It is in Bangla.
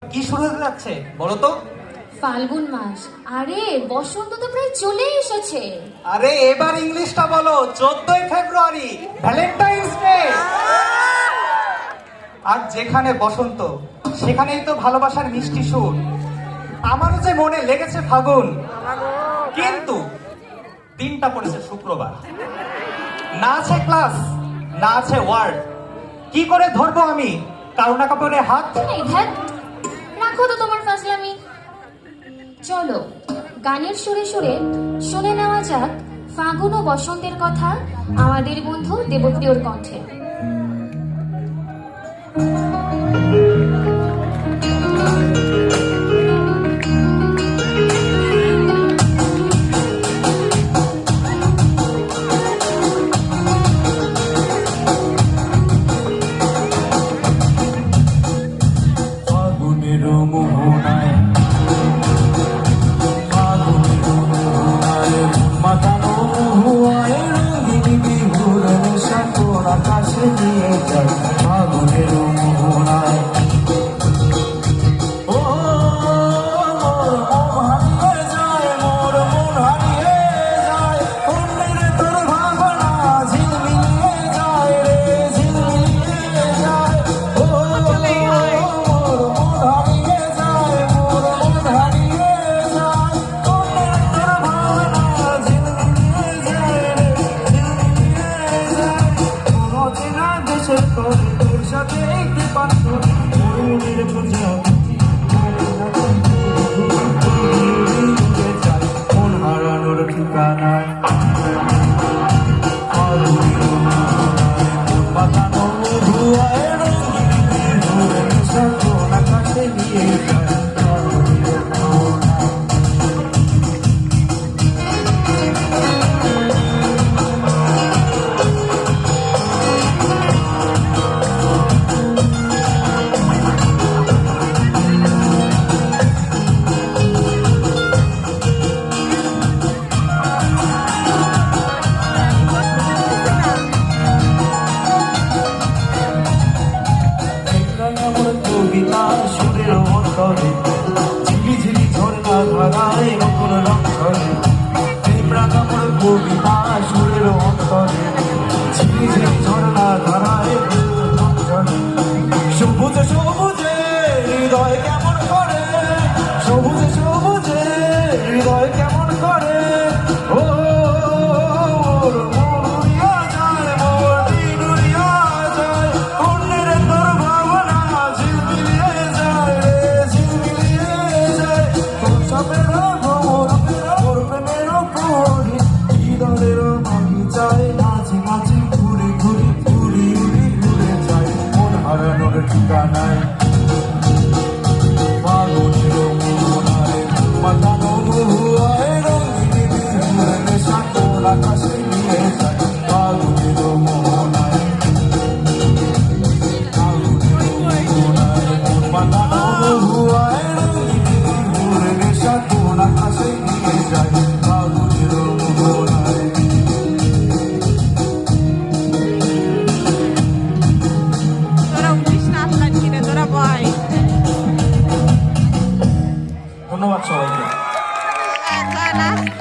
কি শুরু হতে যাচ্ছে বলো তো? ফাল্গুন মাস। আরে বসন্ত তো প্রায় চলে এসেছে। আরে এবার ইংলিশটা বলো, 14ই ফেব্রুয়ারি, ভ্যালেন্টাইন্স ডে। আর যেখানে বসন্ত সেখানেই তো ভালোবাসার মিষ্টি সুর। আমারও যে মনে লেগেছে ফাগুন, কিন্তু দিনটা পড়েছে শুক্রবার। না আছে ক্লাস, না আছে ওয়ার্ড। কি করে ধরবো আমি কারুনা কাপড়ে হাত? এই ধ্যাত, রাখো তো তোমার ফাজলামি। চলো গানের সুরে সুরে শুনে নেওয়া যাক ফাগুন ও বসন্তের কথা আমাদের বন্ধু দেবপ্রিয়র কণ্ঠে। আকাশে নিয়ে যায় ফাগুনের মোহনায়। ও হারিয়ে যায়, মোর মন হারিয়ে যায়, অন্যের তোর ভাবনা ঝিলমিলিয়ে যায় রে, ঝিলমিলিয়ে যায়। ও মোর মন হারিয়ে যায়, মোর মন হারিয়ে যায়, অন্যের তোর ভাবনা ঝিলমিলিয়ে যায় রে, ঝিলমিলিয়ে যায়। অচেনা দেশের তোর সাথে একটি পাত্র মরুনের প্রজাপতি মন হারানোর ঠিকানায়। পাতানো ধুয়ায় রঙিন আকাশে নিয়ে যায়। কবিতা সুরের অন্তরে ঝিলি ঝিলি ঝর্ণা ধারায় নতুন রং ধরে। প্রেমরাগামর কবিতা সুরের অন্তরে ঝিলি ঝিলি ঝর্ণা ধারায় নতুন রং ধরে। সবুজে সবুজে হৃদয় কেমন করে, সবুজে সবুজে হৃদয় কেমন করে। ও মাঝে মাঝে ঘুরে ঘুরে ঘুরি উড়ি উড়ে যায় মন হারানোর ঠিকানায়।